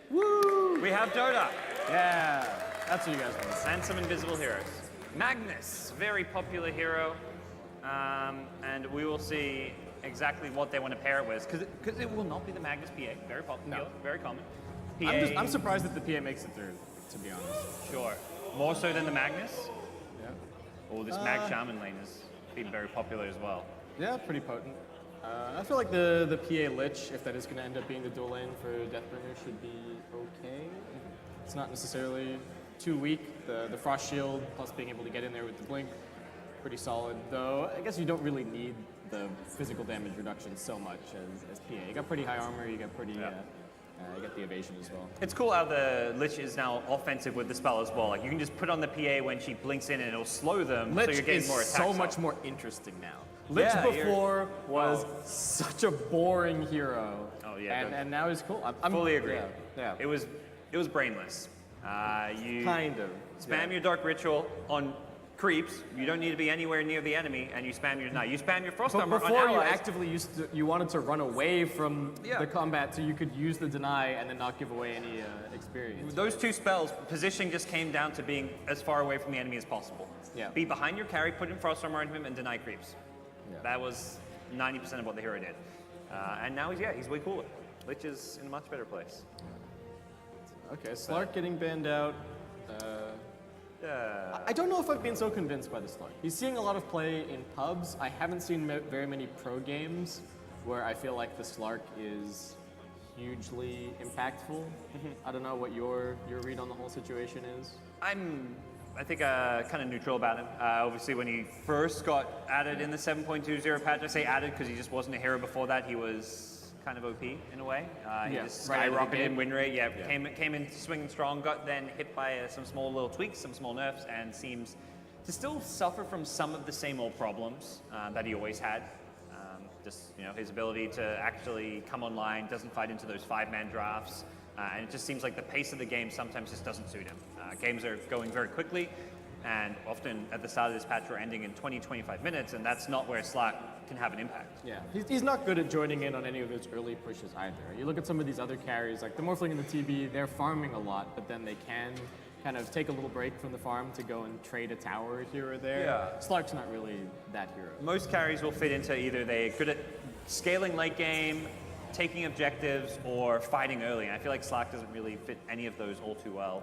Woo! We have Dota. Yeah, that's what you guys want. And some invisible heroes. Magnus, very popular hero. And we will see exactly what they want to pair it with. Because it will not be the Magnus PA. Very popular, very common. PA, I'm surprised that the PA makes it through, to be honest. Sure. More so than the Magnus? Yeah. Or this Mag Shaman lane has been very popular as well. Yeah, pretty potent. I feel like the PA Lich, if that is going to end up being the dual lane for DeathBringer, should be okay. It's not necessarily too weak. The Frost Shield, plus being able to get in there with the Blink, pretty solid. Though, I guess you don't really need the physical damage reduction so much as PA. You got pretty high armor, you got pretty... you get the evasion as well. It's cool how the Lich is now offensive with the spell as well. Like you can just put on the PA when she blinks in and it'll slow them, Lich so you're getting is more attacks so off. much more interesting now. Lich before was such a boring hero. Oh yeah, and now he's cool. I'm fully agree. Yeah. It was brainless. You kind of spam your Dark Ritual on creeps. You don't need to be anywhere near the enemy, and you spam your deny. You spam your Frost Armor on before you allies. actively you wanted to run away from the combat so you could use the deny and then not give away any experience. Those two spells, positioning just came down to being as far away from the enemy as possible. Yeah. Be behind your carry, put in Frost Armor on him, and deny creeps. Yeah. That was 90% of what the hero did. And now he's way cooler. Lich is in a much better place. Okay, Slark getting banned out. I don't know if I've been so convinced by the Slark. He's seeing a lot of play in pubs. I haven't seen very many pro games where I feel like the Slark is hugely impactful. I don't know what your read on the whole situation is. I think kind of neutral about him. Obviously, when he first got added in the 7.20 patch, I say added because he just wasn't a hero before that. He was kind of OP in a way. He just skyrocketed in win rate. Came in swinging strong. Got then hit by some small little tweaks, some small nerfs, and seems to still suffer from some of the same old problems that he always had. Just his ability to actually come online, doesn't fight into those 5-man drafts. And it just seems like the pace of the game sometimes just doesn't suit him. Games are going very quickly, and often at the start of this patch we're ending in 20-25 minutes, and that's not where Slack can have an impact. Yeah, he's not good at joining in on any of those early pushes either. You look at some of these other carries, like the Morphling and the TB, they're farming a lot, but then they can kind of take a little break from the farm to go and trade a tower here or there. Yeah. Slark's not really that hero. Most carries will fit into either they're good at scaling late game, taking objectives, or fighting early. And I feel like Slack doesn't really fit any of those all too well.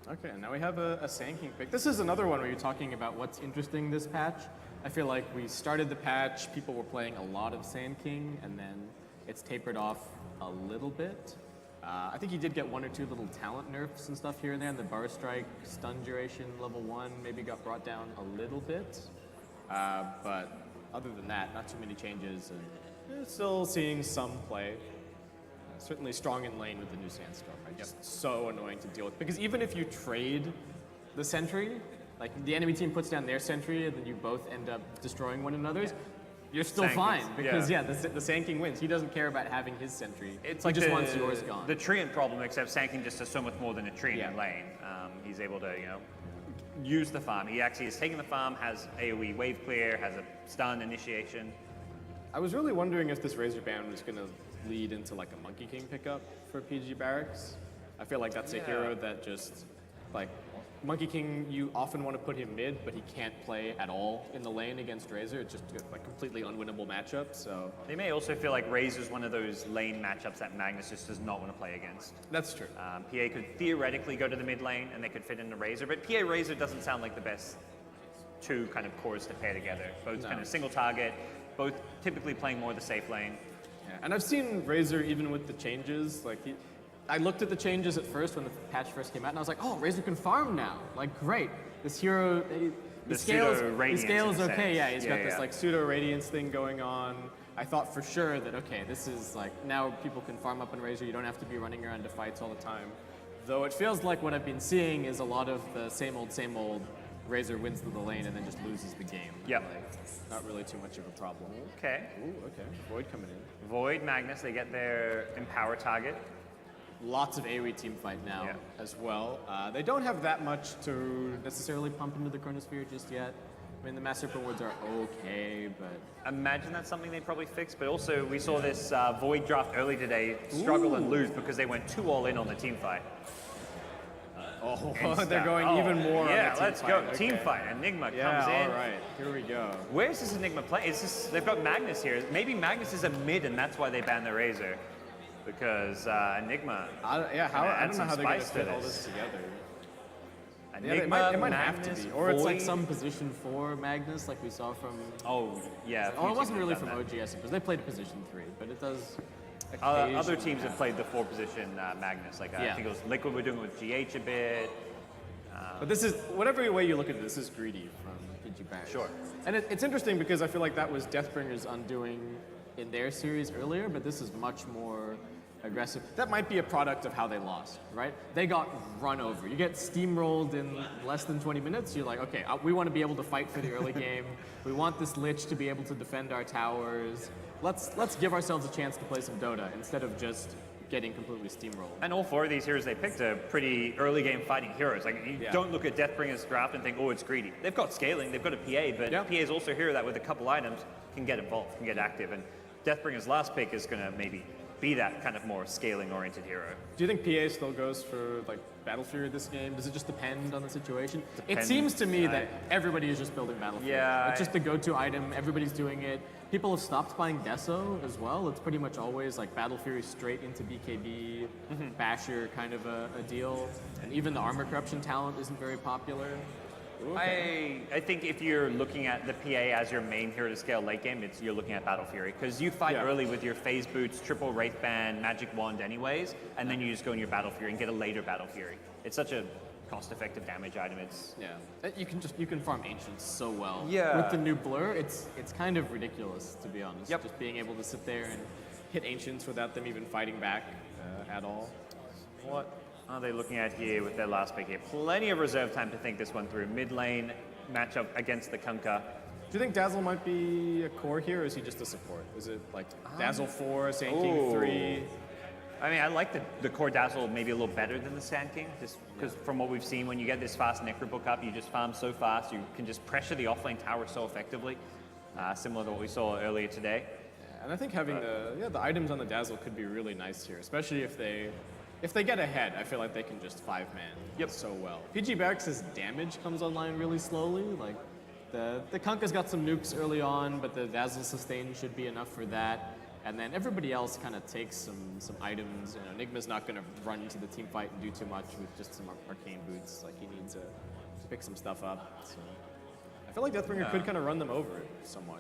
Yeah. Okay, now we have a Sand King pick. This is another one where you're talking about what's interesting this patch. I feel like we started the patch, people were playing a lot of Sand King, and then it's tapered off a little bit. I think he did get 1 or 2 little talent nerfs and stuff here and there, and the Bar Strike stun duration level 1 maybe got brought down a little bit. But other than that, not too many changes. And still seeing some play. Certainly strong in lane with the new Sandstorm. Right? Just so annoying to deal with. Because even if you trade the sentry, like the enemy team puts down their sentry and then you both end up destroying one another's, you're still fine. Because the Sand King wins. He doesn't care about having his sentry. It's he like just wants yours gone. The Treant problem, except Sand King just does so much more than a Treant in lane. He's able to, use the farm. He actually is taking the farm, has AoE wave clear, has a stun initiation. I was really wondering if this Razor ban was going to lead into like a Monkey King pickup for PG.BarracX. I feel like that's a hero that just, like, Monkey King, you often want to put him mid, but he can't play at all in the lane against Razor. It's just like completely unwinnable matchup, so. They may also feel like Razor's one of those lane matchups that Magnus just does not want to play against. That's true. PA could theoretically go to the mid lane and they could fit into Razor, but PA Razor doesn't sound like the best 2 kind of cores to pair together. Both kind of single target, both typically playing more the safe lane. Yeah, and I've seen Razor even with the changes. Like I looked at the changes at first when the patch first came out, and I was like, oh, Razor can farm now. Like, great. This hero, the scale is okay. Yeah, he's got this like pseudo radiance thing going on. I thought for sure that, okay, this is like, now people can farm up in Razor. You don't have to be running around to fights all the time. Though it feels like what I've been seeing is a lot of the same old Razor wins the lane and then just loses the game. Yep. Like, not really too much of a problem. Okay. Ooh, okay. Void coming in. Void, Magnus, they get their Empower target. Lots of AoE team fight now as well. They don't have that much to necessarily pump into the Chronosphere just yet. I mean, the Master Rewards are okay, but Imagine that's something they probably fix, but also we saw this Void draft early today struggle and lose because they went too all in on the team fight. they're going even more. Yeah, on the team let's fight. go. Okay. Team fight. Enigma comes in. Yeah, all right. Here we go. Where's this Enigma play? Is this, they've got Magnus here. Maybe Magnus is a mid, and that's why they banned the Razor. Because Enigma. I don't know how they're going to fit all this together. Enigma, it might Magnus, have to be. Or it's like Void. some position 4 Magnus, like we saw from. Oh, yeah. Oh, it few wasn't teams really have from done OGS, because they played position 3, but it does. that. Other occasionally teams have happen. played the 4-position Magnus. Like I Yeah. think it was Liquid were doing it with GH a bit. But this is, whatever way you look at it, this is greedy from PG.BarracX. Sure. And it's interesting because I feel like that was DeathBringer's undoing in their series earlier, but this is much more aggressive. That might be a product of how they lost, right? They got run over. You get steamrolled in less than 20 minutes, you're like, okay, we want to be able to fight for the early game. We want this Lich to be able to defend our towers. Let's give ourselves a chance to play some Dota instead of just getting completely steamrolled. And all 4 of these heroes they picked are pretty early game fighting heroes. Like you don't look at Deathbringer's draft and think, oh, it's greedy. They've got scaling, they've got a PA, but PA is also a hero that with a couple items can get involved, can get active. And Deathbringer's last pick is going to maybe be that kind of more scaling-oriented hero. Do you think PA still goes for like Battle Fury this game? Does it just depend on the situation? It Depends. seems to me that everybody is just building Battle Fury. Yeah, It's just the go-to item. Everybody's doing it. People have stopped buying Deso as well. It's pretty much always like Battle Fury straight into BKB, Basher kind of a deal. And even the Armor Corruption talent isn't very popular. I think if you're looking at the PA as your main hero to scale late game, you're looking at Battle Fury because you fight early with your phase boots, triple Wraith Band, Magic Wand anyways, and then you just go in your Battle Fury and get a later Battle Fury. It's such a cost-effective damage item. It's You can farm Ancients so well. Yeah. With the new Blur, it's kind of ridiculous to be honest. Yep. Just being able to sit there and hit Ancients without them even fighting back at all. what are they looking at here with their last pick here? Plenty of reserve time to think this one through. Mid lane matchup against the Kunkka. Do you think Dazzle might be a core here, or is he just a support? Is it like Dazzle 4, Sand King 3? I mean, I like the core Dazzle maybe a little better than the Sand King, just because from what we've seen, when you get this fast Necrobook up, you just farm so fast, you can just pressure the offlane tower so effectively, similar to what we saw earlier today. And I think having the items on the Dazzle could be really nice here, especially if they get ahead. I feel like they can just 5-man so well. PG.BarracX's damage comes online really slowly. Like the Kunkka's got some nukes early on, but the Dazzle sustain should be enough for that. And then everybody else kind of takes some items. You know, Enigma's not going to run into the team fight and do too much with just some arcane boots. Like he needs to pick some stuff up. So I feel like Deathbringer could kind of run them over somewhat.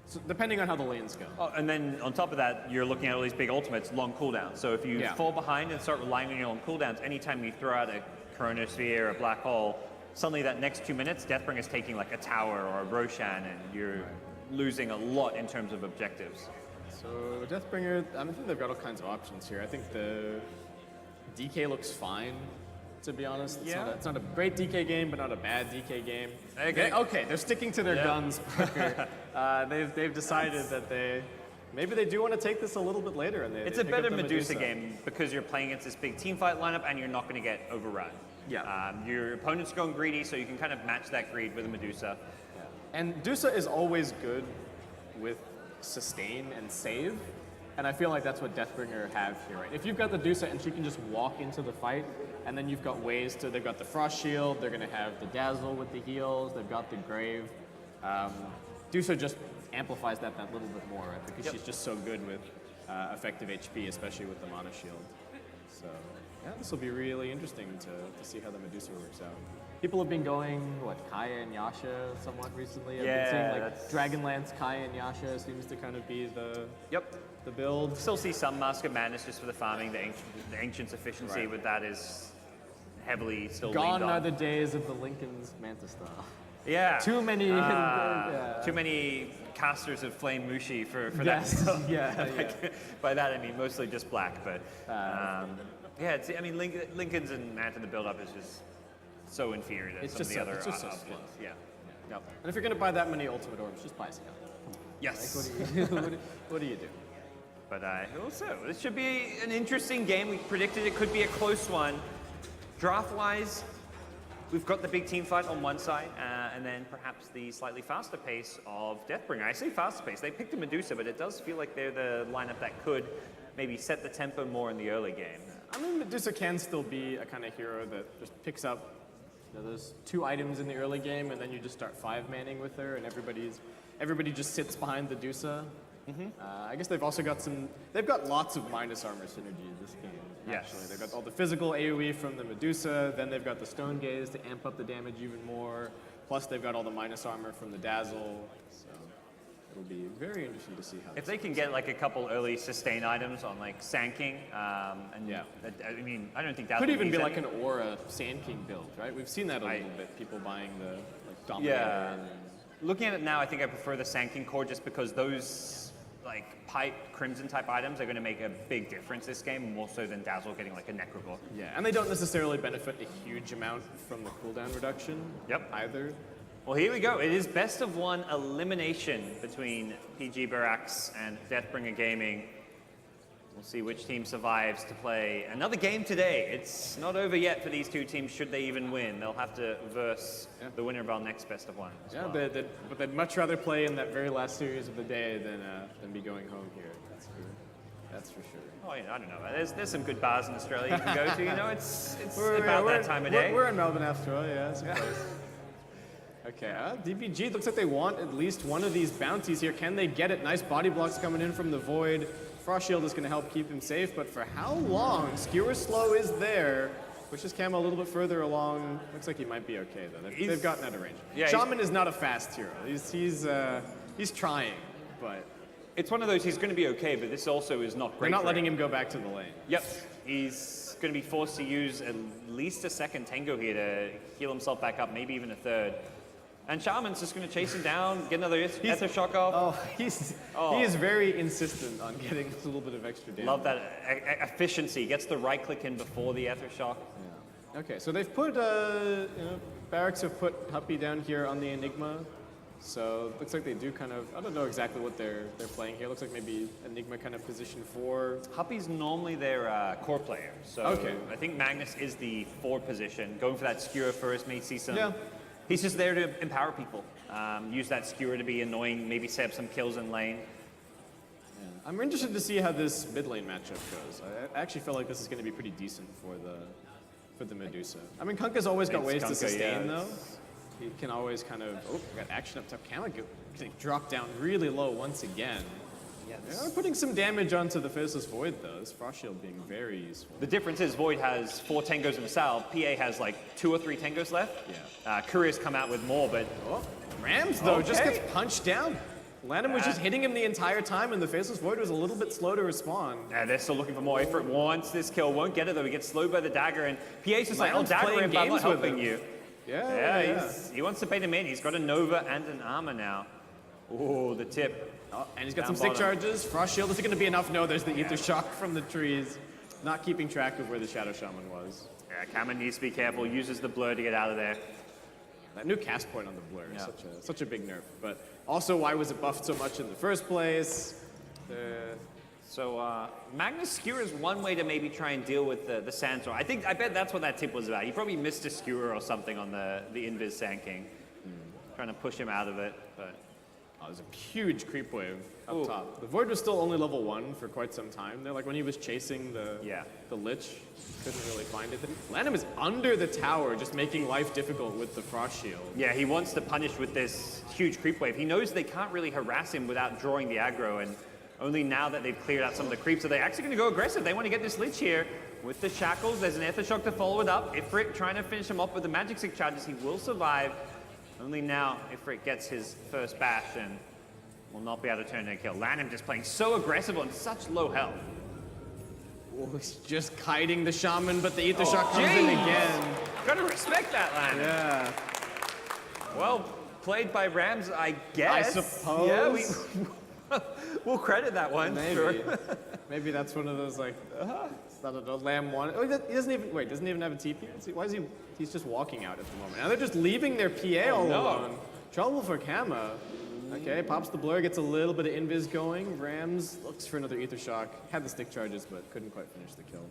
So depending on how the lanes go. Oh, and then on top of that, you're looking at all these big ultimates, long cooldowns. So if you fall behind and start relying on your long cooldowns, anytime you throw out a Chronosphere, a Black Hole, suddenly that next 2 minutes, Deathbringer's taking like a tower or a Roshan, and you're losing a lot in terms of objectives. So Deathbringer, I think they've got all kinds of options here. I think the DK looks fine, to be honest. It's not a great DK game, but not a bad DK game. Okay, they're sticking to their guns, Parker. They've decided that maybe they do want to take this a little bit later. And It's a better Medusa game because you're playing against this big team fight lineup and you're not going to get overrun. Your opponent's going greedy, so you can kind of match that greed with a Medusa. And Dusa is always good with sustain and save, and I feel like that's what Deathbringer have here, right? If you've got the Dusa and she can just walk into the fight, and then you've got ways to, they've got the Frost Shield, they're gonna have the Dazzle with the heals, they've got the Grave. Dusa just amplifies that little bit more, right? Because she's just so good with effective HP, especially with the Mana Shield. So yeah, this will be really interesting to see how the Medusa works out. People have been going, Kaya and Yasha somewhat recently. I've been seeing like Dragonlance, Kaya and Yasha seems to kind of be the build. Still see some Mask of Madness just for the farming. The Ancient's efficiency with that is heavily still Gone leaned on. are the days of the Lincoln's Manta style. Yeah. Too many. Too many casters of Flame Mushi for Yes. that. By that I mean mostly just black, but Lincoln's and Manta, the build-up is just so inferior to some of the other it's just so options. slow. And if you're gonna buy that many Ultimate Orbs, just buy Scout. Yes. Like, what do you do? But also, this should be an interesting game. We predicted it could be a close one. Draft-wise, we've got the big team fight on one side, and then perhaps the slightly faster pace of DeathBringer. I say faster pace. They picked a Medusa, but it does feel like they're the lineup that could maybe set the tempo more in the early game. I mean, Medusa can still be a kind of hero that just picks up those 2 items in the early game, and then you just start 5-manning with her, and everybody just sits behind the Medusa. I guess they've also got they've got lots of minus armor synergy in this game, actually. Yes. They've got all the physical AoE from the Medusa, then they've got the Stone Gaze to amp up the damage even more, plus they've got all the minus armor from the Dazzle, so it'll be very interesting to see how If they can get like a couple early sustain items on like Sand King, and Yeah. I mean, I don't think that could even be like an Aura Sand King build, right? We've seen that a little bit, people buying the like Dominator. Yeah. And, Looking at it now, I think I prefer the Sand King core just because those like pipe Crimson type items are going to make a big difference this game, more so than Dazzle getting like a Necrogore. yeah, and they don't necessarily benefit a huge amount from the cooldown reduction either. Well, here we go. It is best of 1 elimination between PG.BarracX and DeathBringer Gaming. We'll see which team survives to play another game today. It's not over yet for these 2 teams, should they even win. They'll have to verse the winner of our next best of 1 as well. But they'd much rather play in that very last series of the day than be going home here. That's for sure. Oh, yeah, I don't know. There's some good bars in Australia you can go to. You know, it's about that time of day. We're in Melbourne after all, yeah. It's a place. Okay, DBG looks like they want at least one of these bounties here. Can they get it? Nice body blocks coming in from the Void. Frost Shield is going to help keep him safe, but for how long? Skewer Slow is there. Pushes Camo a little bit further along. Looks like he might be okay, though. They've gotten out of range. Yeah, Shaman is not a fast hero. He's trying, but... It's one of those, he's going to be okay, but this also is not great. They're not for letting him go back to the lane. Yep. He's going to be forced to use at least a second Tango here to heal himself back up, maybe even a third. And Shaman's just going to chase him down, get another Ether Shock off. He is very insistent on getting a little bit of extra damage. Love that efficiency. Gets the right click in before the Ether Shock. Yeah. Okay, so they've put, Barracks have put Huppy down here on the Enigma. So looks like they do kind of, I don't know exactly what they're playing here. Looks like maybe Enigma kind of position 4. Huppy's normally their core player. So I think Magnus is the 4 position. Going for that skewer first, may see some... Yeah. He's just there to empower people. Use that skewer to be annoying, maybe set up some kills in lane. Yeah. I'm interested to see how this mid lane matchup goes. I actually feel like this is going to be pretty decent for the Medusa. I mean, Kunkka's always got ways to sustain, though. He can always kind of, got action up top. Kama can drop down really low once again. Yeah, putting some damage onto the Faceless Void, though. This Frost Shield being very useful. The difference is Void has 4 Tangos in the saddle. PA has like 2 or 3 Tangos left. Yeah. Courier's come out with more, but... Rams, though, just gets punched down. Landon was just hitting him the entire time, and the Faceless Void was a little bit slow to respond. They're still looking for more. Ifrit wants this kill, won't get it, though. He gets slowed by the dagger, and PA's just like, oh, dagger him, but I'm not helping you. Yeah. He wants to bait him in. He's got a Nova and an armor now. Oh, the tip. And he's got some stick charges. Frost Shield, is it going to be enough? No, there's the Ether Shock from the trees. Not keeping track of where the Shadow Shaman was. Yeah, Cameron needs to be careful. Uses the blur to get out of there. That new cast point on the blur is such a big nerf. But also, why was it buffed so much in the first place? So Magnus Skewer is one way to maybe try and deal with the Sandstorm. I bet that's what that tip was about. He probably missed a Skewer or something on the Invis Sand King. Trying to push him out of it, but... there's a huge creep wave up top. The Void was still only level 1 for quite some time. They're like when he was chasing the Lich, couldn't really find it. Lanham is under the tower, just making life difficult with the Frost Shield. Yeah, he wants to punish with this huge creep wave. He knows they can't really harass him without drawing the aggro, and only now that they've cleared out some of the creeps are they actually going to go aggressive. They want to get this Lich here with the Shackles. There's an Ether Shock to follow it up. Ifrit trying to finish him off with the Magic Stick charges. He will survive. Only now Ifrit gets his first bash and will not be able to turn in a kill. Lanham just playing so aggressive on such low health. Oh, he's just kiting the Shaman, but the Ether Shock comes in again. Gotta respect that, Lanham. Yeah. Well, played by Rams, I guess. I suppose. Yeah, we'll credit that one. Maybe. Sure. Maybe that's one of those like, it's not a Lamb one. Oh, he doesn't even have a TP? Why is he's just walking out at the moment. Now they're just leaving their PA all alone. Trouble for Kama. Okay, pops the blur, gets a little bit of invis going. Rams looks for another Ether Shock. Had the stick charges, but couldn't quite finish the kill.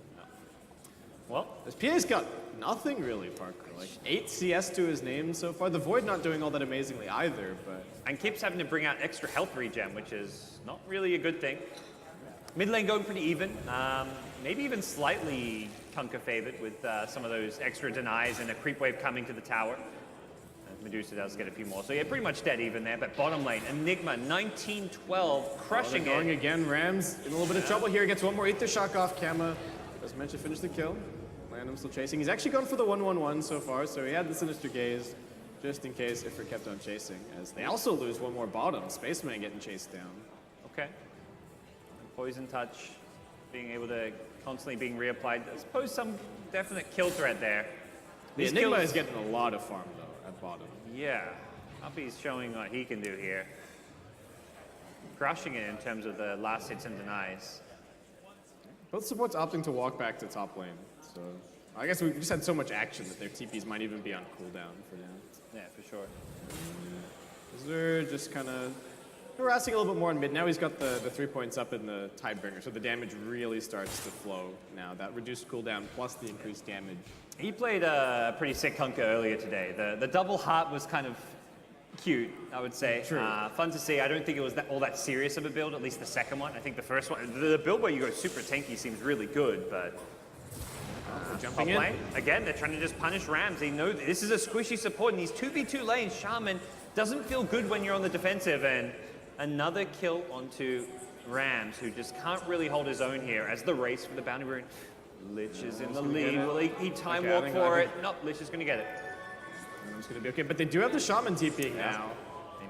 Well, This PA's got nothing really, Parker. Like 8 CS to his name so far. The Void not doing all that amazingly either, but... and keeps having to bring out extra health regen, which is not really a good thing. Mid lane going pretty even. Maybe even slightly Kunkka favored with some of those extra denies and a creep wave coming to the tower. Medusa does get a few more. So yeah, pretty much dead even there. But bottom lane, Enigma, 19-12, crushing it. Going again, Rams in a little bit of trouble here. Gets one more Aether Shock off Kama. Doesn't manage to finish the kill. Landham still chasing. He's actually gone for the 1-1-1 so far, so he had the Sinister Gaze just in case Ifrit kept on chasing. As they also lose one more bottom. Spaceman getting chased down. Okay. Poison touch, being able to constantly being reapplied. I suppose some definite kill threat there. The Enigma is getting a lot of farm though at bottom. Yeah, Uppy's showing what he can do here. Crushing it in terms of the last hits and denies. Both supports opting to walk back to top lane, so I guess we just had so much action that their TPs might even be on cooldown for now. Yeah, for sure. They're just kind of harassing a little bit more in mid. Now he's got the 3 points up in the DeathBringer, so the damage really starts to flow now. That reduced cooldown plus the increased damage. He played a pretty sick Kunkka earlier today. The double heart was kind of cute, I would say. True. Fun to see. I don't think it was all that serious of a build, at least the second one. I think the first one, the build where you go super tanky seems really good, but... Jumping top in. lane, again, they're trying to just punish Rams. They know this is a squishy support in these 2v2 lanes. Shaman doesn't feel good when you're on the defensive, and another kill onto Rams, who just can't really hold his own here as the race for the bounty rune. Lich is in the lead. Will he time walk for it? Nope, Lich is going to get it. It's going to be okay, but they do have the Shaman TPing now.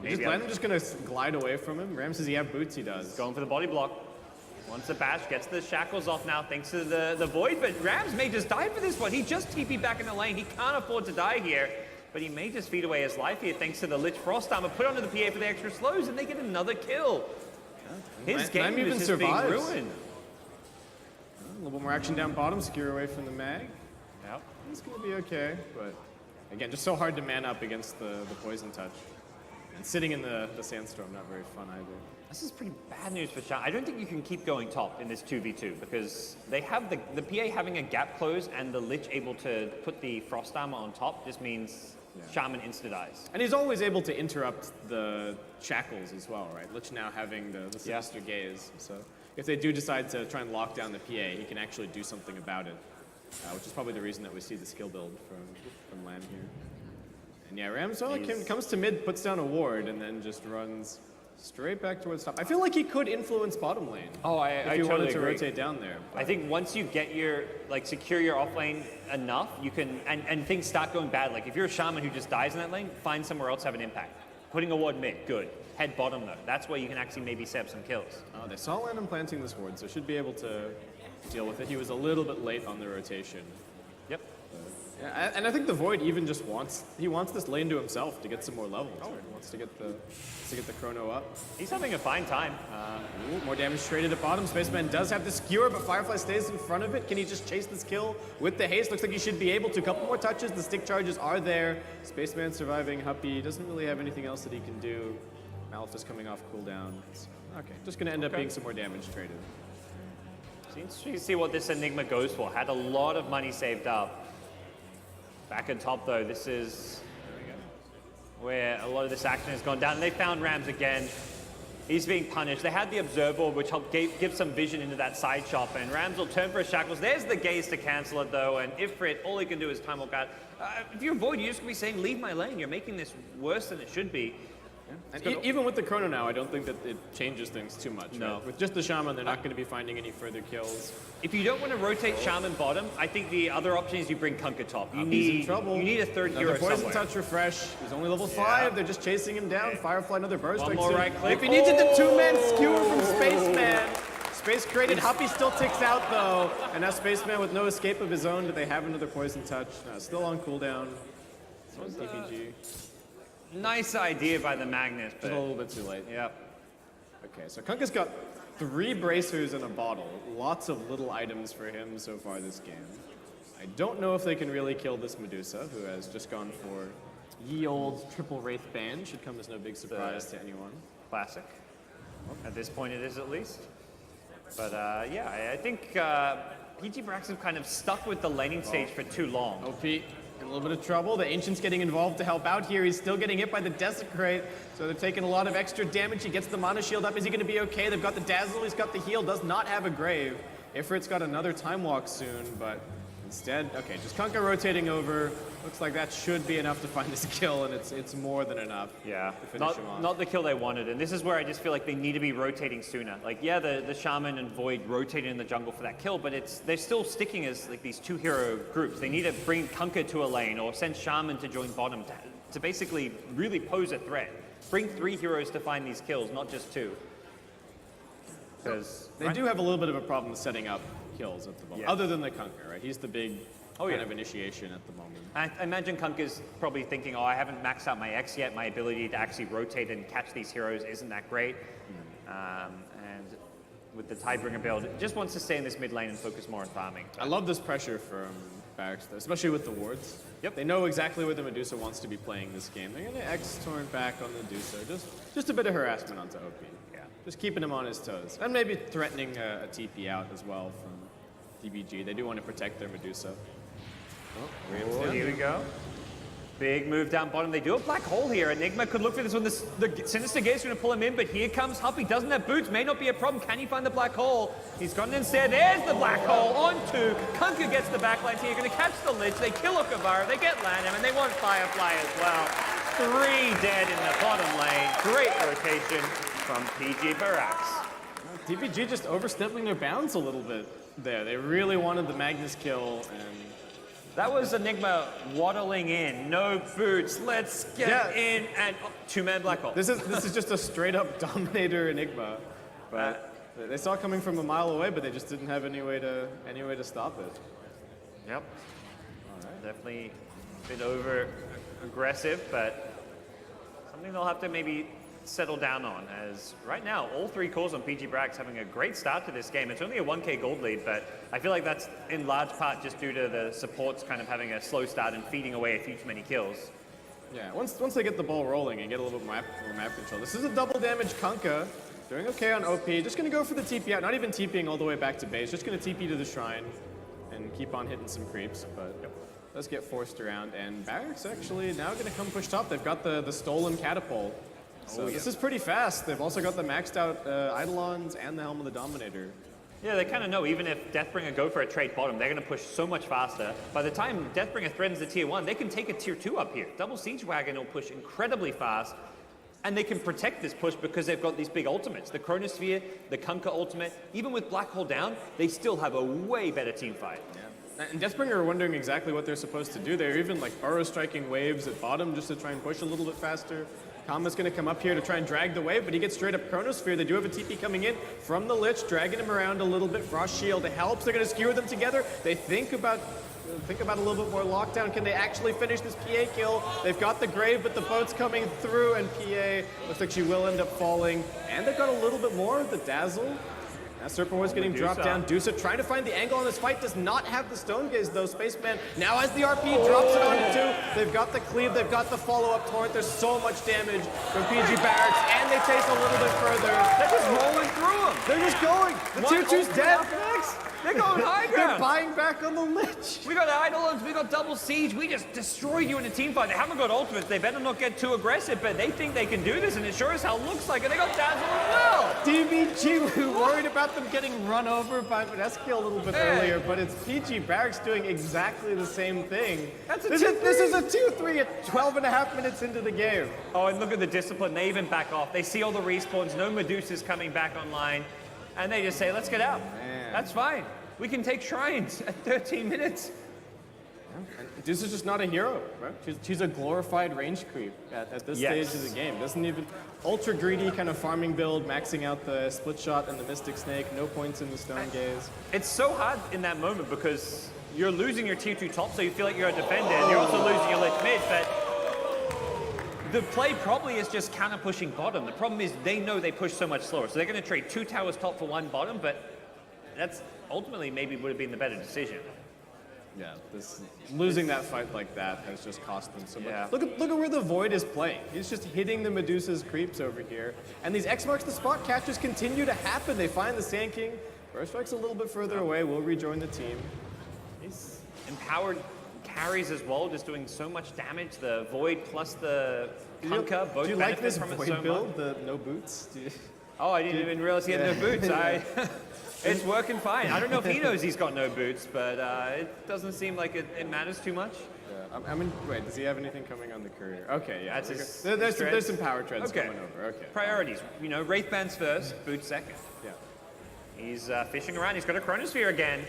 Landham just going to glide away from him. Ram says he have boots, he does. Going for the body block. Once the bash gets the shackles off now thanks to the Void, but Rams may just die for this one. He just TP'd back in the lane. He can't afford to die here, but he may just feed away his life here thanks to the Lich Frost Armor put onto the PA for the extra slows, and they get another kill. His game is just being ruined. A little bit more action down bottom, secure away from the mag. Yep. It's going to be okay, but again, just so hard to man up against the poison touch. And sitting in the sandstorm, not very fun either. This is pretty bad news for Shaman. I don't think you can keep going top in this 2v2 because they have the PA having a gap close and the Lich able to put the Frost Armor on top just means Shaman insta-dies. And he's always able to interrupt the shackles as well, right? Lich now having the Sinister Gaze. So if they do decide to try and lock down the PA, he can actually do something about it, which is probably the reason that we see the skill build from Lan here. And yeah, Rams comes to mid, puts down a ward, and then just runs straight back towards top. I feel like he could influence bottom lane. Oh, I if he totally wanted to agree. rotate down there. I think once you get your, secure your off lane enough, you can, and things start going bad. Like if you're a Shaman who just dies in that lane, find somewhere else, have an impact. Putting a ward mid, good. Head bottom though. That's where you can actually maybe set up some kills. They saw Landham planting this ward, so should be able to deal with it. He was a little bit late on the rotation. Yep. Yeah, and I think the Void even just wants this lane to himself to get some more levels. Right? He wants to get the chrono up. He's having a fine time. More damage traded at bottom. Spaceman does have the skewer, but Firefly stays in front of it. Can he just chase this kill with the haste? Looks like he should be able to. A couple more touches. The stick charges are there. Spaceman surviving. Huppy doesn't really have anything else that he can do. Malphus coming off cooldown. Okay, just going to end up being some more damage traded. It's interesting to see what this Enigma goes for. Had a lot of money saved up. Back at top though, this is where a lot of this action has gone down. And they found Rams again. He's being punished. They had the Observer, which helped give some vision into that side shop, and Rams will turn for his shackles. There's the Gaze to cancel it though, and Ifrit, all he can do is time walk out. If you're Void, you're just gonna be saying, leave my lane. You're making this worse than it should be. And even with the chrono now, I don't think that it changes things too much. No. Right? With just the Shaman, they're not going to be finding any further kills. If you don't want to rotate Shaman bottom, I think the other option is you bring Kunkka top. You He's in trouble. You need a third hero poison somewhere. touch refresh. He's only level 5. They're just chasing him down. Firefly, another burst. One more right click. If he needs it, the two-man skewer from Spaceman. Space created. Huppy still ticks out though, and now Spaceman with no escape of his own. Do they have another poison touch? No, still on cooldown. DPG. Nice idea by the Magnus, but Just a little bit too late. Yep. Okay, so Kunkka's got 3 bracers in a bottle. Lots of little items for him so far this game. I don't know if they can really kill this Medusa, who has just gone for ye old triple Wraith ban. Should come as no big surprise to anyone. Classic. At this point it is at least. But yeah, I think PG.BarracX have kind of stuck with the laning stage for too long. OP in a little bit of trouble. The Ancient's getting involved to help out here. He's still getting hit by the Desecrate, so they're taking a lot of extra damage. He gets the Mana Shield up. Is he going to be okay? They've got the Dazzle. He's got the heal. Does not have a Grave. Ifrit's got another Time Walk soon, but instead, okay, just Kunkka rotating over. Looks like that should be enough to find this kill, and it's more than enough. Yeah, to finish him off. not the kill they wanted, and this is where I just feel like they need to be rotating sooner. Like, yeah, the Shaman and Void rotated in the jungle for that kill, but they're still sticking as like these 2-hero groups. They need to bring Kunkka to a lane or send Shaman to join bottom to basically really pose a threat. Bring 3 heroes to find these kills, not just 2. Because they do have a little bit of a problem setting up kills at the moment, Yeah. other than the Kunkka, right? He's the big kind of initiation at the moment. I imagine Kunkka's probably thinking, oh, I haven't maxed out my X yet. My ability to actually rotate and catch these heroes isn't that great. And with the Tidebringer build, just wants to stay in this mid lane and focus more on farming. I love this pressure from BarracX, though, especially with the wards. Yep. They know exactly where the Medusa wants to be playing this game. They're going to X-Torn back on the Medusa. Just a bit of harassment onto OP. Yeah. Just keeping him on his toes. And maybe threatening a TP out as well from DBG. They do want to protect their Medusa. Oh, here we go. Big move down bottom. They do a black hole here. Enigma could look for this one. The Sinister Gate's going to pull him in, but here comes Huppy. Doesn't have boots. May not be a problem. Can he find the black hole? He's gotten instead. There's the black hole on 2. Kunkka gets the backlines here. Going to catch the Lich. They kill Okavara. They get Lanham, and they want Firefly as well. 3 dead in the bottom lane. Great rotation from PG.BarracX. DBG just overstepping their bounds a little bit there. They really wanted the Magnus kill, and That was Enigma waddling in. No boots. Let's get in. And 2-man black hole. this is just a straight up Dominator Enigma. But they saw it coming from a mile away, but they just didn't have any way to stop it. Yep. All right. Definitely a bit over aggressive, but something they'll have to maybe settle down on, as right now all 3 cores on PG.BarracX having a great start to this game. It's only a 1k gold lead, but I feel like that's in large part just due to the supports kind of having a slow start and feeding away a few too many kills. Yeah, once they get the ball rolling and get a little bit more map control. This is a double damage Kunkka, doing okay on OP. Just gonna go for the TP out, not even TPing all the way back to base, just gonna TP to the shrine and keep on hitting some creeps, but does get forced around. And BarracX actually now gonna come push top. They've got the stolen catapult. So this is pretty fast. They've also got the maxed out Eidolons and the Helm of the Dominator. Yeah, they kind of know even if DeathBringer go for a trade bottom, they're going to push so much faster. By the time DeathBringer threatens the tier 1, they can take a tier 2 up here. Double Siege Wagon will push incredibly fast, and they can protect this push because they've got these big ultimates. The Chronosphere, the Kunkka ultimate, even with Black Hole down, they still have a way better team fight. Yeah. And DeathBringer are wondering exactly what they're supposed to do. They're even like burrow striking waves at bottom just to try and push a little bit faster. Kama's going to come up here to try and drag the wave, but he gets straight up Chronosphere. They do have a TP coming in from the Lich, dragging him around a little bit. Frost Shield helps. They're going to skewer them together. They think about a little bit more lockdown. Can they actually finish this PA kill? They've got the Grave, but the boat's coming through, and PA looks like she will end up falling. And they've got a little bit more. The Dazzle. Now Serpent War's getting dropped down. Dusa trying to find the angle on this fight. Does not have the Stone Gaze, though. Spaceman now has the RP, drops it onto 2. They've got the cleave. They've got the follow-up torrent. There's so much damage from PG.BarracX, and they chase a little bit further. They're just rolling through them. They're just going. The tier 2's dead. They're going high They're ground. buying back on the Lich. We got Eidolons, we got Double Siege, we just destroyed you in a team fight. They haven't got ultimates, they better not get too aggressive, but they think they can do this, and it sure as hell looks like it. They got Dazzle as well. DBG, we were worried about them getting run over by Basskip a little bit earlier, but it's PG.BarracX doing exactly the same thing. This is a 2-3 at 12 and a half minutes into the game. Oh, and look at the discipline. They even back off. They see all the respawns, no Medusas coming back online, and they just say, let's get out. Man. That's fine. We can take shrines at 13 minutes. This is just not a hero, right? She's a glorified range creep at this stage of the game. Doesn't even ultra greedy kind of farming build, maxing out the split shot and the Mystic Snake. No points in the Stone Gaze. It's so hard in that moment because you're losing your tier 2 top, so you feel like you're a defender, and you're also losing your Lich mid, but the play probably is just counter pushing bottom. The problem is they know they push so much slower, so they're going to trade 2 towers top for 1 bottom, but that's ultimately maybe would have been the better decision. Yeah, losing that fight like that has just cost them so much. Yeah. Look at where the Void is playing. He's just hitting the Medusa's creeps over here. And these X marks the spot catches continue to happen. They find the Sand King. BarracX a little bit further away, will rejoin the team. He's empowered carries as well, just doing so much damage. The Void plus the Punker both do you like benefit this from it Void so build, much. the no boots? Oh, I didn't even realize he had no boots. It's working fine. I don't know if he knows he's got no boots, but it doesn't seem like it matters too much. Yeah, I mean, wait, does he have anything coming on the courier? Okay, yeah. That's his There's some power treads Okay. coming over, okay. Priorities. You know, Wraith Bands first, boots second. Yeah. He's fishing around. He's got a Chronosphere again.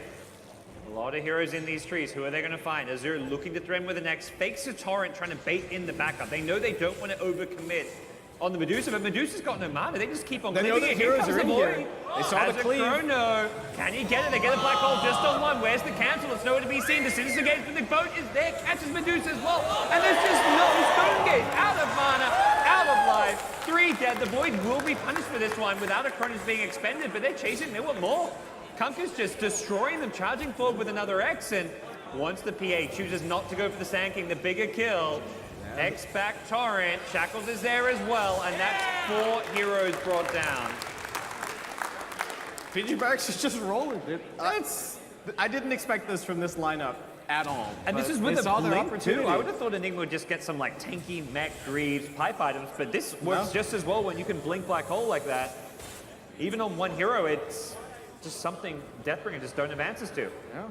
A lot of heroes in these trees. Who are they going to find? Azure looking to threaten with the next. Fakes a Torrent, trying to bait in the backup. They know they don't want to overcommit on the Medusa, but Medusa's got no mana. They just keep on They know cleaving the it. Here heroes comes are in the here. Void. They saw Has the a cleave. Chrono. Can he get it? They get a Black Hole just on one. Where's the cancel? It's nowhere to be seen. The Sinister Gate, but the boat is there. Catches Medusa as well. And there's just no Stone Gate. Out of mana, out of life. 3 dead. The Void will be punished for this one without a Chronos being expended, but they're chasing. They want more. Kunka's just destroying them, charging forward with another X, and once the PA chooses not to go for the Sand King, the bigger kill, X back Torrent, Shackles is there as well, and that's 4 heroes brought down. PG.BarracX is just rolling, dude. I didn't expect this from this lineup at all. And this is with they a saw their blink too. opportunity. I would have thought Enigma would just get some like tanky, mech, Greaves, pipe items, but this works just as well when you can blink Black Hole like that. Even on one hero, it's just something DeathBringer just don't have answers to. Yeah.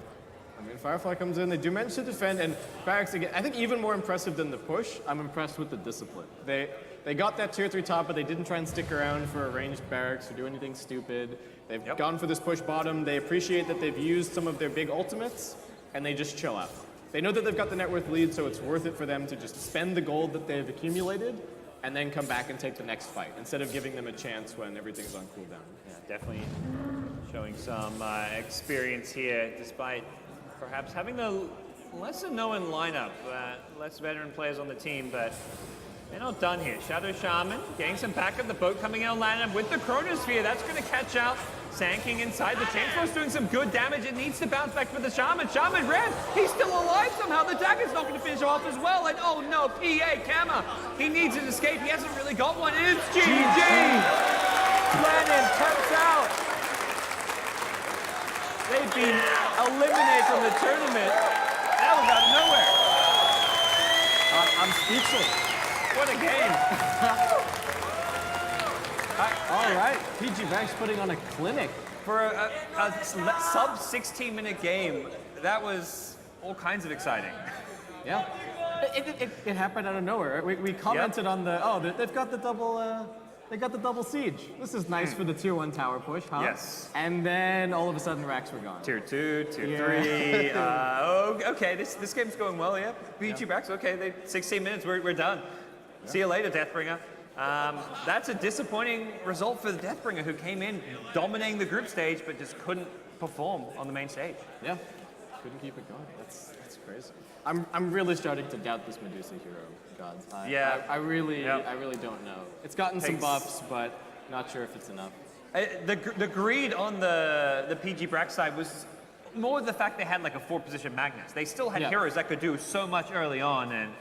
I mean, Firefly comes in, they do manage to defend, and BarracX, again, I think even more impressive than the push, I'm impressed with the discipline. They got that tier 3 top, but they didn't try and stick around for a ranged barracks or do anything stupid. They've gone for this push bottom. They appreciate that they've used some of their big ultimates, and they just chill out. They know that they've got the net worth lead, so it's worth it for them to just spend the gold that they've accumulated, and then come back and take the next fight, instead of giving them a chance when everything's on cooldown. Yeah, definitely showing some experience here, despite perhaps having the lesser known lineup, less veteran players on the team, but they're not done here. Shadow Shaman getting some backup, the boat coming out lineup with the Chronosphere. That's going to catch out Sand King inside. The Chainsmow's doing some good damage. It needs to bounce back for the Shaman. Shaman ran. He's still alive somehow. The dagger's not going to finish off as well. And oh no, PA, Kama. He needs an escape. He hasn't really got one. It's GG. Lennon taps out. They've been eliminated from the tournament. That was out of nowhere. I'm speechless. What a game. All right, PG.BarracX putting on a clinic. For a sub 16-minute game, that was all kinds of exciting. Yeah. It happened out of nowhere. We commented on they've got the double they got the double siege. This is nice for the tier 1 tower push, huh? Yes. And then all of a sudden racks were gone. Tier 2, tier 3. Okay, this game's going well, yeah. PG.BarracX, okay, 16 minutes, we're done. Yeah. See you later, DeathBringer. That's a disappointing result for the DeathBringer, who came in dominating the group stage, but just couldn't perform on the main stage. Yeah, couldn't keep it going. That's crazy. I'm really starting to doubt this Medusa hero, GoDz. I really don't know. It's gotten some buffs, but not sure if it's enough. The greed on the PG.BarracX side was more the fact they had like a 4-position Magnus. They still had heroes that could do so much early on, and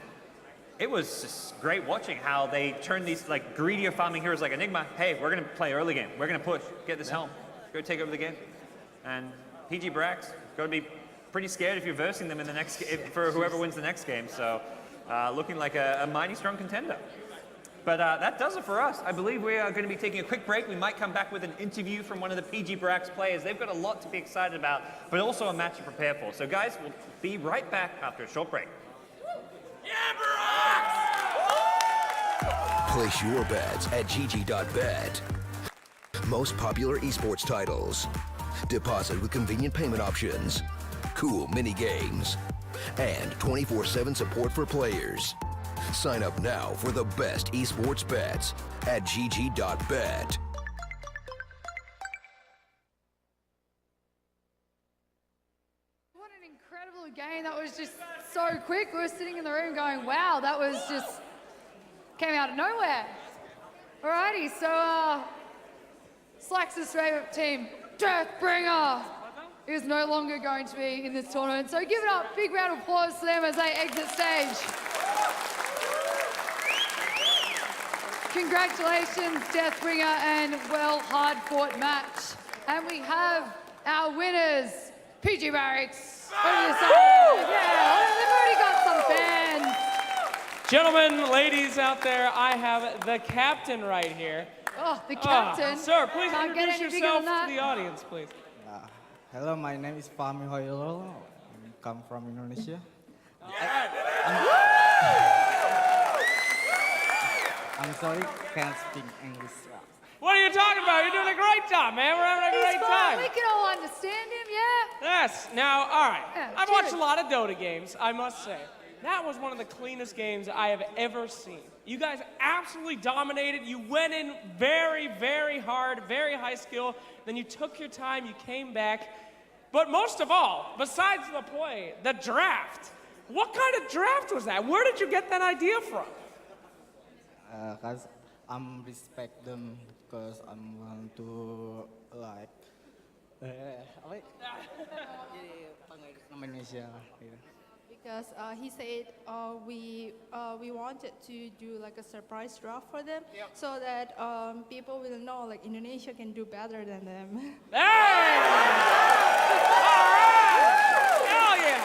it was just great watching how they turned these like greedier farming heroes like Enigma. Hey, we're gonna play early game. We're gonna push, get this helm, go take over the game. And PG.BarracX gonna be pretty scared if you're versing them in the next for whoever wins the next game. So looking like a mighty strong contender. But that does it for us. I believe we are going to be taking a quick break. We might come back with an interview from one of the PG.BarracX players. They've got a lot to be excited about, but also a match to prepare for. So guys, we'll be right back after a short break. Place your bets at GG.bet. Most popular esports titles. Deposit with convenient payment options. Cool mini games. And 24/7 support for players. Sign up now for the best esports bets at GG.bet. What an incredible game. That was just so quick. We were sitting in the room going, wow, that was just, came out of nowhere. Alrighty, so Slax's favorite team, DeathBringer, is no longer going to be in this tournament. So give it up, big round of applause to them as they exit stage. Congratulations, DeathBringer, and well, hard-fought match. And we have our winners, PG.BarracX. Over this side. Yeah, they've already got some fans. Gentlemen, ladies out there, I have the captain right here. Oh, the captain. Sir, please Can't get introduce any bigger yourself than that. to the audience, please. Hello, my name is Fahmi Hoyrul. I come from Indonesia. I'm sorry, can't speak English. What are you talking about? You're doing a great job, man. We're having a He's great fine. time. We can all understand him, yeah? Yes. Now, all right. Yeah, I've watched cheers. a lot of Dota games, I must say. That was one of the cleanest games I have ever seen. You guys absolutely dominated. You went in very, very hard, very high skill. Then you took your time, you came back. But most of all, besides the play, the draft. What kind of draft was that? Where did you get that idea from? Cause I'm respect them because I'm want to like apa? Jadi panggil nama Indonesia. Gitu. Because he said we wanted to do like a surprise draft for them, so that people will know like Indonesia can do better than them. Hey! All right! Hell yeah!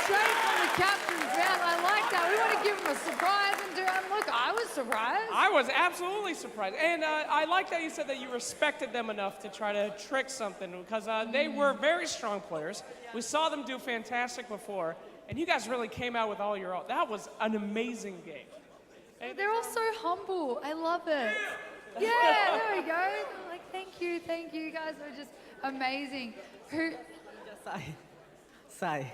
Straight from the captain's mouth. I like that. We want to give him a surprise and do him. Look, I was surprised. I was absolutely surprised. And I like that you said that you respected them enough to try to trick something, because they were very strong players. We saw them do fantastic before, and you guys really came out with all your own. That was an amazing game. And They're all so humble. I love it. Yeah, there we go. They're like, thank you. You guys are just amazing. Sai.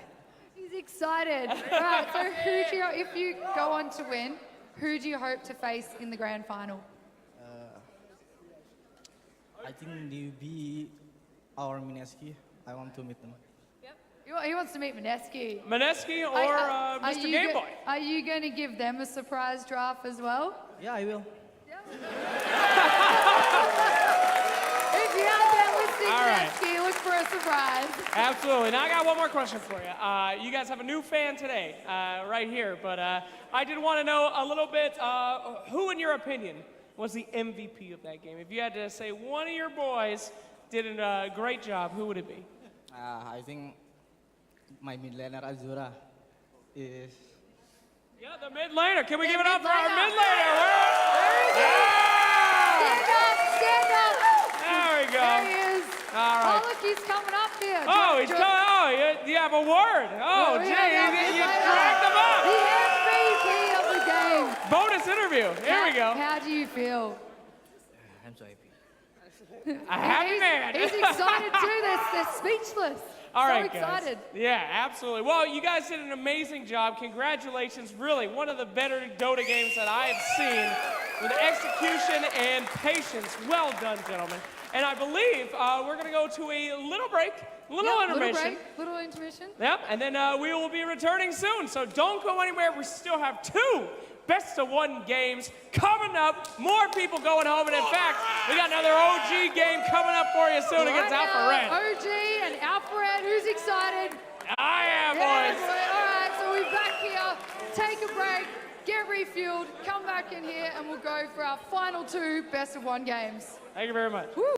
He's excited. Right, so who do you, if you go on to win, who do you hope to face in the grand final? I think they be our Mineski. I want to meet them. He wants to meet Mineski. Mineski or Mr. Game Boy? Are you going to give them a surprise draft as well? Yeah, I will. If you're out there listening All to right. Mineski, look for a surprise. Absolutely. Now I got one more question for you. You guys have a new fan today, right here, but I did want to know a little bit, who in your opinion was the MVP of that game? If you had to say one of your boys did a great job, who would it be? I think my mid laner Azura is. Yeah, the mid laner. Can we give it up for mid-laner. our mid laner? Stand up. There we go. There he is. All right. Oh, look, he's coming up here. Oh, he's coming. Oh, you have a word. Oh, we gee, have you our dragged him up. The MVP of the game. Bonus interview. Here we go. How do you feel? I'm so happy. A happy man. He's excited too. They're speechless. All so right, excited. guys. Yeah, absolutely. Well, you guys did an amazing job. Congratulations. Really, one of the better Dota games that I have seen with execution and patience. Well done, gentlemen. And I believe we're going to go to a little break, intermission. Little intermission. Yep, and then we will be returning soon. So don't go anywhere. We still have 2 best-of-1 games coming up. More people going home. And in fact, we got another OG game coming up for you soon against Alpha Red. OG and Alpha Red. Who's excited? I am, Yeah, boys. boy. All right, so we're back here. Take a break. Get refueled. Come back in here, and we'll go for our final 2 best-of-1 games. Thank you very much. Woo.